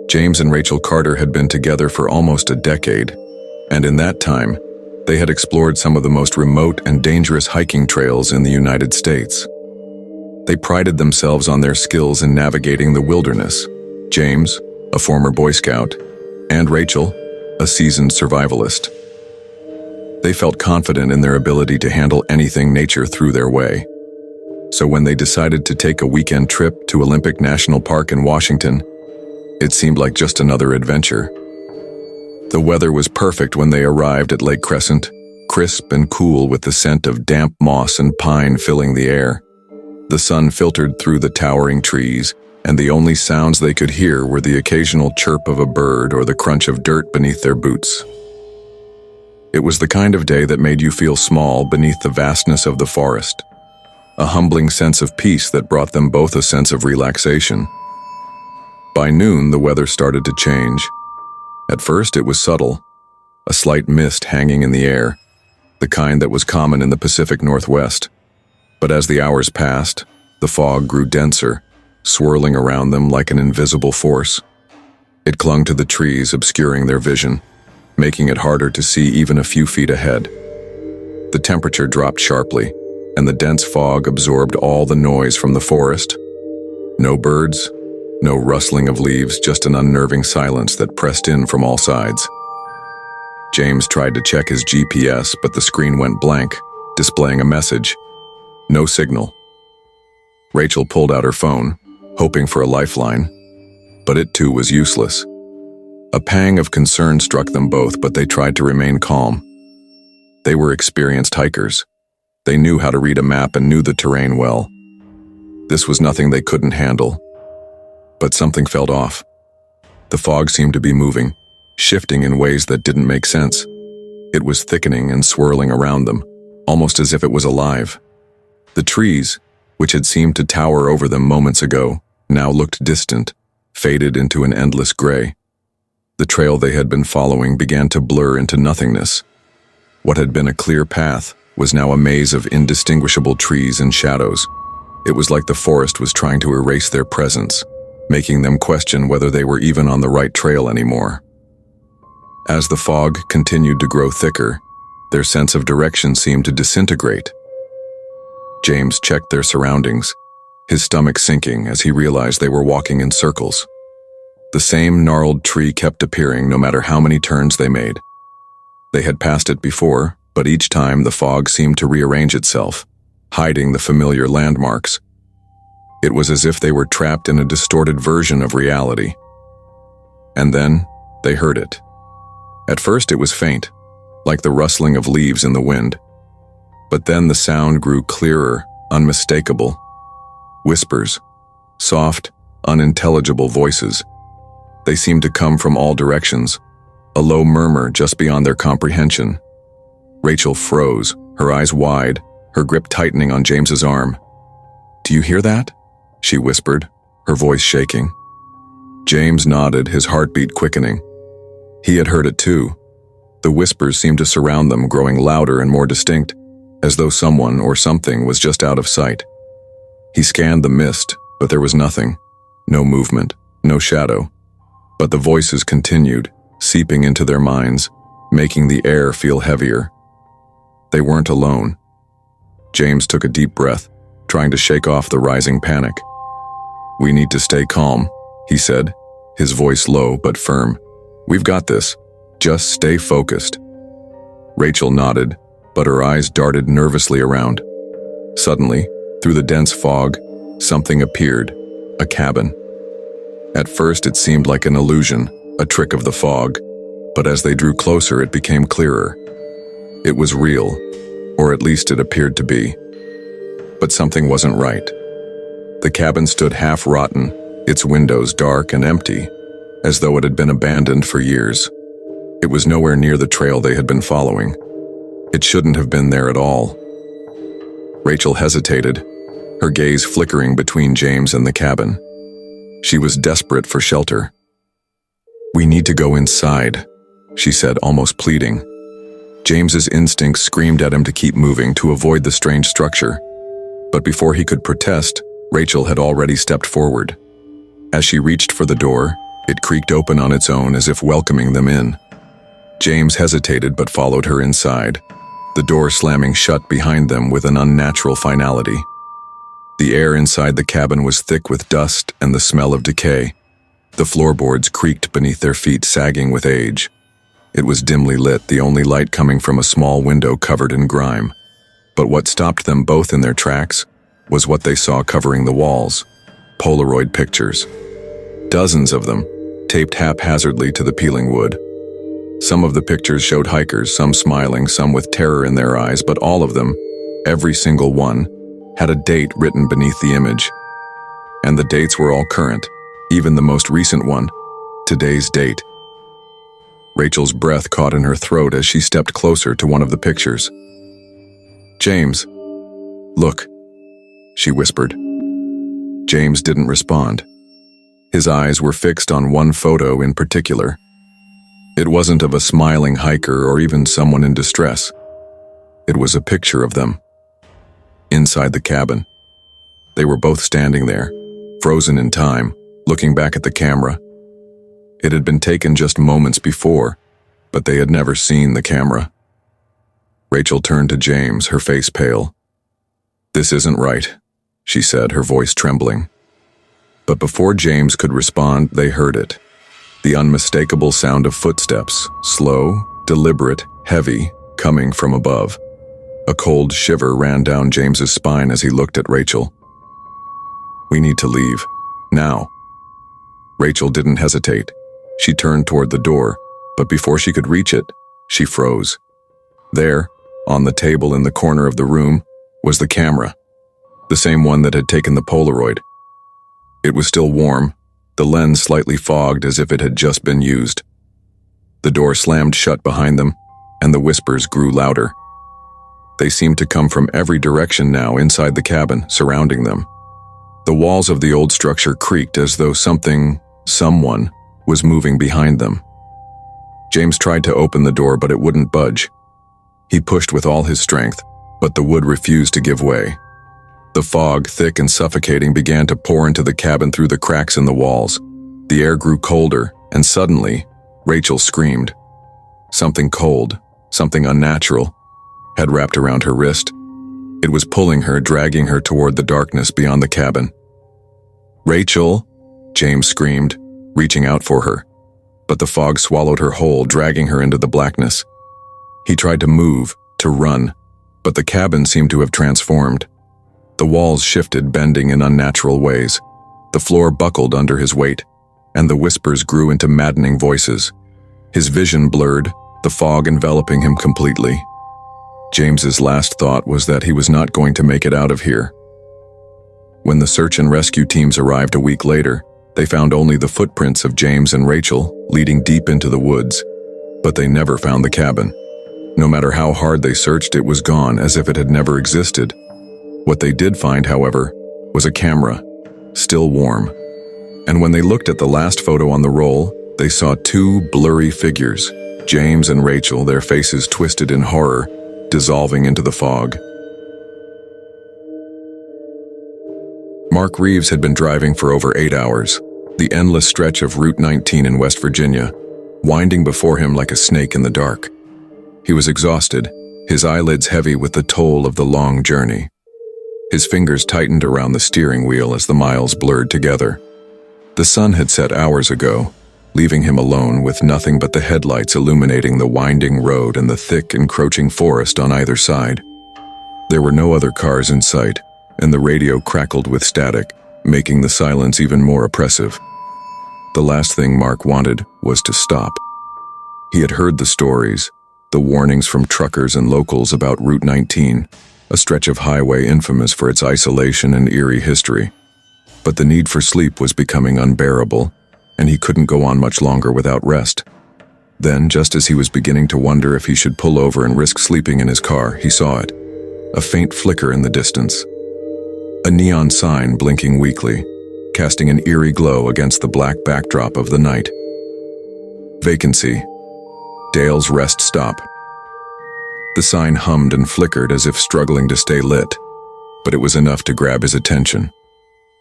James and Rachel Carter had been together for almost a decade, and in that time, they had explored some of the most remote and dangerous hiking trails in the United States. They prided themselves on their skills in navigating the wilderness. James, a former Boy Scout, and Rachel, a seasoned survivalist. They felt confident in their ability to handle anything nature threw their way. So when they decided to take a weekend trip to Olympic National Park in Washington, it seemed like just another adventure. The weather was perfect when they arrived at Lake Crescent, crisp and cool with the scent of damp moss and pine filling the air. The sun filtered through the towering trees, and the only sounds they could hear were the occasional chirp of a bird or the crunch of dirt beneath their boots. It was the kind of day that made you feel small beneath the vastness of the forest, a humbling sense of peace that brought them both a sense of relaxation. By noon, the weather started to change. At first, it was subtle, a slight mist hanging in the air, the kind that was common in the Pacific Northwest. But as the hours passed, the fog grew denser, swirling around them like an invisible force. It clung to the trees, obscuring their vision, making it harder to see even a few feet ahead. The temperature dropped sharply, and the dense fog absorbed all the noise from the forest. No birds, no rustling of leaves, just an unnerving silence that pressed in from all sides. James tried to check his GPS, but the screen went blank, displaying a message. No signal. Rachel pulled out her phone, hoping for a lifeline, but it too was useless. A pang of concern struck them both, but they tried to remain calm. They were experienced hikers. They knew how to read a map and knew the terrain well. This was nothing they couldn't handle. But something felt off. The fog seemed to be moving, shifting in ways that didn't make sense. It was thickening and swirling around them, almost as if it was alive. The trees, which had seemed to tower over them moments ago, now looked distant, faded into an endless gray. The trail they had been following began to blur into nothingness. What had been a clear path was now a maze of indistinguishable trees and shadows. It was like the forest was trying to erase their presence, making them question whether they were even on the right trail anymore. As the fog continued to grow thicker, their sense of direction seemed to disintegrate. James checked their surroundings, his stomach sinking as he realized they were walking in circles. The same gnarled tree kept appearing no matter how many turns they made. They had passed it before, but each time the fog seemed to rearrange itself, hiding the familiar landmarks. It was as if they were trapped in a distorted version of reality. And then, they heard it. At first it was faint, like the rustling of leaves in the wind. But then the sound grew clearer, unmistakable. Whispers, soft, unintelligible voices. They seemed to come from all directions, a low murmur just beyond their comprehension. Rachel froze, her eyes wide, her grip tightening on James's arm. "Do you hear that?" she whispered, her voice shaking. James nodded, his heartbeat quickening. He had heard it too. The whispers seemed to surround them, growing louder and more distinct, as though someone or something was just out of sight. He scanned the mist, but there was nothing. No movement, no shadow. But the voices continued, seeping into their minds, making the air feel heavier. They weren't alone. James took a deep breath, trying to shake off the rising panic. "We need to stay calm," he said, his voice low but firm. "We've got this. Just stay focused." Rachel nodded, but her eyes darted nervously around. Suddenly, through the dense fog, something appeared, a cabin. At first it seemed like an illusion, a trick of the fog, but as they drew closer it became clearer. It was real, or at least it appeared to be. But something wasn't right. The cabin stood half-rotten, its windows dark and empty, as though it had been abandoned for years. It was nowhere near the trail they had been following. It shouldn't have been there at all. Rachel hesitated, her gaze flickering between James and the cabin. She was desperate for shelter. "We need to go inside," she said, almost pleading. James's instincts screamed at him to keep moving to avoid the strange structure. But before he could protest, Rachel had already stepped forward. As she reached for the door, it creaked open on its own as if welcoming them in. James hesitated but followed her inside, the door slamming shut behind them with an unnatural finality. The air inside the cabin was thick with dust and the smell of decay. The floorboards creaked beneath their feet, sagging with age. It was dimly lit, the only light coming from a small window covered in grime. But what stopped them both in their tracks was what they saw covering the walls: Polaroid pictures. Dozens of them, taped haphazardly to the peeling wood. Some of the pictures showed hikers, some smiling, some with terror in their eyes, but all of them, every single one, had a date written beneath the image. And the dates were all current, even the most recent one, today's date. Rachel's breath caught in her throat as she stepped closer to one of the pictures. "James, look," she whispered. James didn't respond. His eyes were fixed on one photo in particular. It wasn't of a smiling hiker or even someone in distress. It was a picture of them. Inside the cabin. They were both standing there, frozen in time, looking back at the camera. It had been taken just moments before, but they had never seen the camera. Rachel turned to James, her face pale. "This isn't right," she said, her voice trembling. But before James could respond, they heard it. The unmistakable sound of footsteps, slow, deliberate, heavy, coming from above. A cold shiver ran down James's spine as he looked at Rachel. "We need to leave. Now." Rachel didn't hesitate. She turned toward the door, but before she could reach it, she froze. There, on the table in the corner of the room, was the camera, the same one that had taken the Polaroid. It was still warm, the lens slightly fogged as if it had just been used. The door slammed shut behind them, and the whispers grew louder. They seemed to come from every direction now inside the cabin, surrounding them. The walls of the old structure creaked as though someone, was moving behind them. James tried to open the door, but it wouldn't budge. He pushed with all his strength, but the wood refused to give way. The fog, thick and suffocating, began to pour into the cabin through the cracks in the walls. The air grew colder, and suddenly, Rachel screamed. Something cold, something unnatural, had wrapped around her wrist. It was pulling her, dragging her toward the darkness beyond the cabin. "Rachel!" James screamed, reaching out for her. But the fog swallowed her whole, dragging her into the blackness. He tried to move, to run, but the cabin seemed to have transformed. The walls shifted, bending in unnatural ways. The floor buckled under his weight, and the whispers grew into maddening voices. His vision blurred, the fog enveloping him completely. James's last thought was that he was not going to make it out of here. When the search and rescue teams arrived a week later, they found only the footprints of James and Rachel leading deep into the woods. But they never found the cabin. No matter how hard they searched, it was gone, as if it had never existed. What they did find, however, was a camera, still warm. And when they looked at the last photo on the roll, they saw two blurry figures, James and Rachel, their faces twisted in horror, dissolving into the fog. Mark Reeves had been driving for over 8 hours, the endless stretch of Route 19 in West Virginia, winding before him like a snake in the dark. He was exhausted, his eyelids heavy with the toll of the long journey. His fingers tightened around the steering wheel as the miles blurred together. The sun had set hours ago, leaving him alone with nothing but the headlights illuminating the winding road and the thick, encroaching forest on either side. There were no other cars in sight, and the radio crackled with static, making the silence even more oppressive. The last thing Mark wanted was to stop. He had heard the stories, the warnings from truckers and locals about Route 19, a stretch of highway infamous for its isolation and eerie history. But the need for sleep was becoming unbearable, and he couldn't go on much longer without rest. Then, just as he was beginning to wonder if he should pull over and risk sleeping in his car, he saw it, a faint flicker in the distance. A neon sign blinking weakly, casting an eerie glow against the black backdrop of the night. Vacancy. Dale's Rest Stop. The sign hummed and flickered as if struggling to stay lit, but it was enough to grab his attention.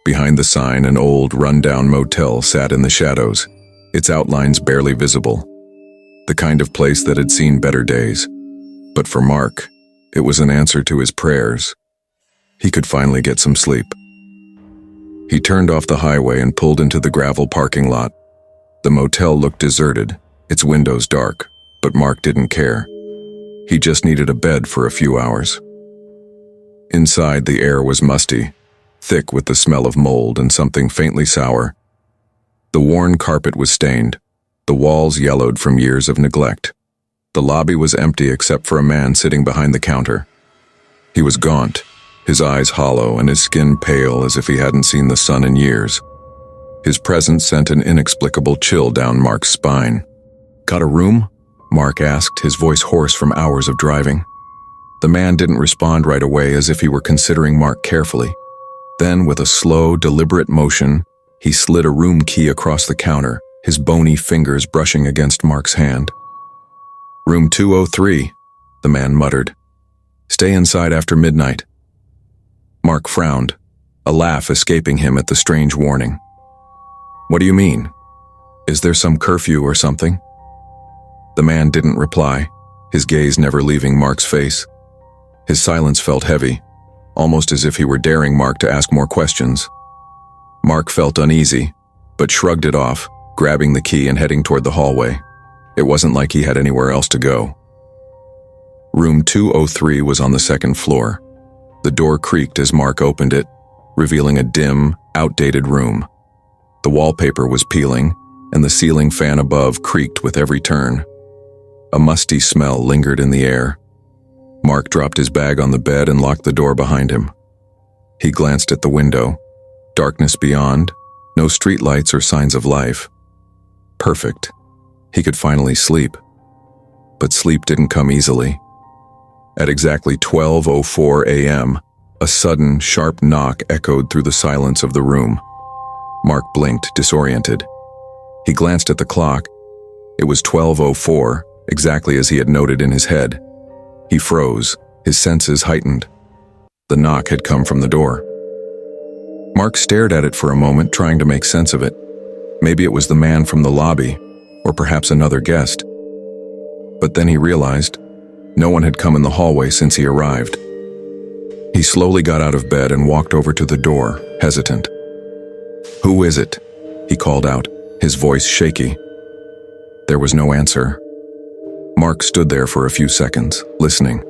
Behind the sign, an old, run-down motel sat in the shadows, its outlines barely visible. The kind of place that had seen better days. But for Mark, it was an answer to his prayers. He could finally get some sleep. He turned off the highway and pulled into the gravel parking lot. The motel looked deserted, its windows dark, but Mark didn't care. He just needed a bed for a few hours. Inside, the air was musty, thick with the smell of mold and something faintly sour. The worn carpet was stained, the walls yellowed from years of neglect. The lobby was empty except for a man sitting behind the counter. He was gaunt, his eyes hollow and his skin pale as if he hadn't seen the sun in years. His presence sent an inexplicable chill down Mark's spine. "Got a room?" Mark asked, his voice hoarse from hours of driving. The man didn't respond right away, as if he were considering Mark carefully. Then, with a slow, deliberate motion, he slid a room key across the counter, his bony fingers brushing against Mark's hand. "Room 203, the man muttered. "Stay inside after midnight." Mark frowned, a laugh escaping him at the strange warning. "What do you mean? Is there some curfew or something?" The man didn't reply, his gaze never leaving Mark's face. His silence felt heavy, almost as if he were daring Mark to ask more questions. Mark felt uneasy, but shrugged it off, grabbing the key and heading toward the hallway. It wasn't like he had anywhere else to go. Room 203 was on the second floor. The door creaked as Mark opened it, revealing a dim, outdated room. The wallpaper was peeling, and the ceiling fan above creaked with every turn. A musty smell lingered in the air. Mark dropped his bag on the bed and locked the door behind him. He glanced at the window. Darkness beyond, no streetlights or signs of life. Perfect. He could finally sleep. But sleep didn't come easily. At exactly 12:04 a.m., a sudden, sharp knock echoed through the silence of the room. Mark blinked, disoriented. He glanced at the clock. It was 12:04, exactly as he had noted in his head. He froze, his senses heightened. The knock had come from the door. Mark stared at it for a moment, trying to make sense of it. Maybe it was the man from the lobby, or perhaps another guest. But then he realized no one had come in the hallway since he arrived. He slowly got out of bed and walked over to the door, hesitant. "Who is it?" he called out, his voice shaky. There was no answer. Mark stood there for a few seconds, listening.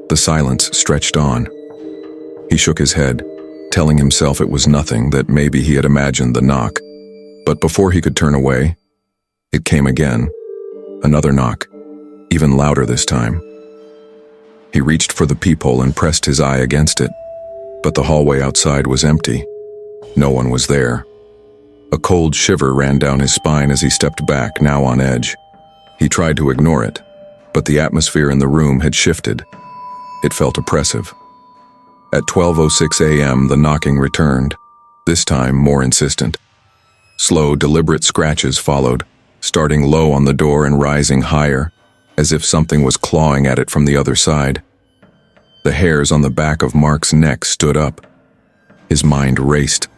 The silence stretched on. He shook his head, telling himself it was nothing, that maybe he had imagined the knock. But before he could turn away, it came again. Another knock, even louder this time. He reached for the peephole and pressed his eye against it, but the hallway outside was empty. No one was there. A cold shiver ran down his spine as he stepped back, now on edge. He tried to ignore it, but the atmosphere in the room had shifted. It felt oppressive. At 12:06 a.m., the knocking returned, this time more insistent. Slow, deliberate scratches followed, starting low on the door and rising higher, as if something was clawing at it from the other side. The hairs on the back of Mark's neck stood up. His mind raced.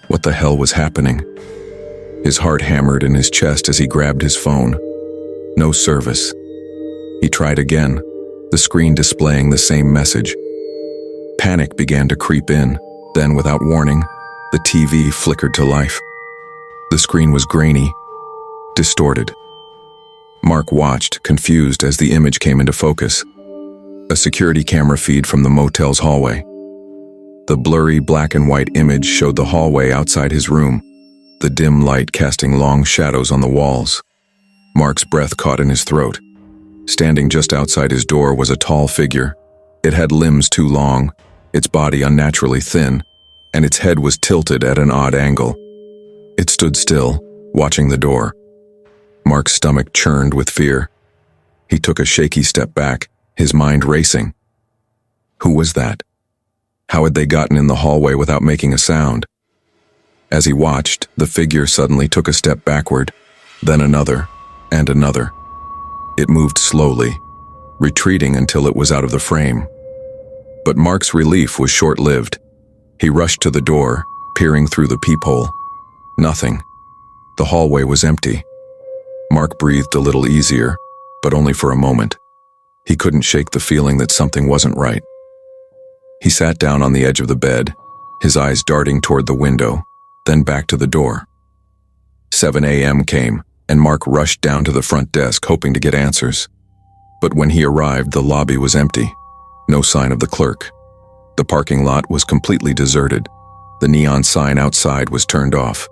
What the hell was happening? His heart hammered in his chest as he grabbed his phone. No service. He tried again, the screen displaying the same message. Panic began to creep in. Then, without warning, the TV flickered to life. The screen was grainy, distorted. Mark watched, confused, as the image came into focus. A security camera feed from the motel's hallway. The blurry black and white image showed the hallway outside his room, the dim light casting long shadows on the walls. Mark's breath caught in his throat. Standing just outside his door was a tall figure. It had limbs too long, its body unnaturally thin, and its head was tilted at an odd angle. It stood still, watching the door. Mark's stomach churned with fear. He took a shaky step back, his mind racing. Who was that? How had they gotten in the hallway without making a sound? As he watched, the figure suddenly took a step backward, then another, and another. It moved slowly, retreating until it was out of the frame. But Mark's relief was short-lived. He rushed to the door, peering through the peephole. Nothing. The hallway was empty. Mark breathed a little easier, but only for a moment. He couldn't shake the feeling that something wasn't right. He sat down on the edge of the bed, his eyes darting toward the window, then back to the door. 7 a.m. came, and Mark rushed down to the front desk hoping to get answers. But when he arrived, the lobby was empty. No sign of the clerk. The parking lot was completely deserted. The neon sign outside was turned off.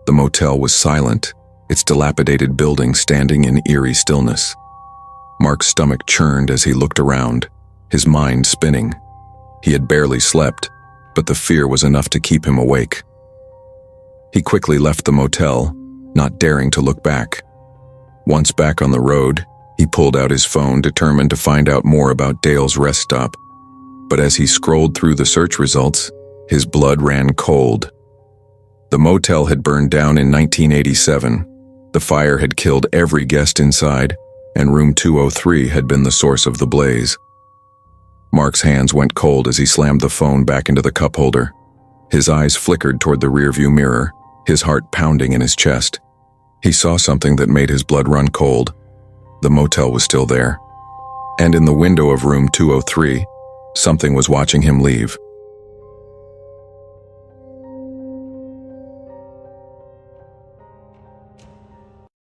The motel was silent, its dilapidated building standing in eerie stillness. Mark's stomach churned as he looked around, his mind spinning. He had barely slept, but the fear was enough to keep him awake. He quickly left the motel, not daring to look back. Once back on the road, he pulled out his phone, determined to find out more about Dale's rest stop. But as he scrolled through the search results, his blood ran cold. The motel had burned down in 1987. The fire had killed every guest inside, and room 203 had been the source of the blaze. Mark's hands went cold as he slammed the phone back into the cup holder. His eyes flickered toward the rearview mirror, his heart pounding in his chest. He saw something that made his blood run cold. The motel was still there. And in the window of room 203, something was watching him leave.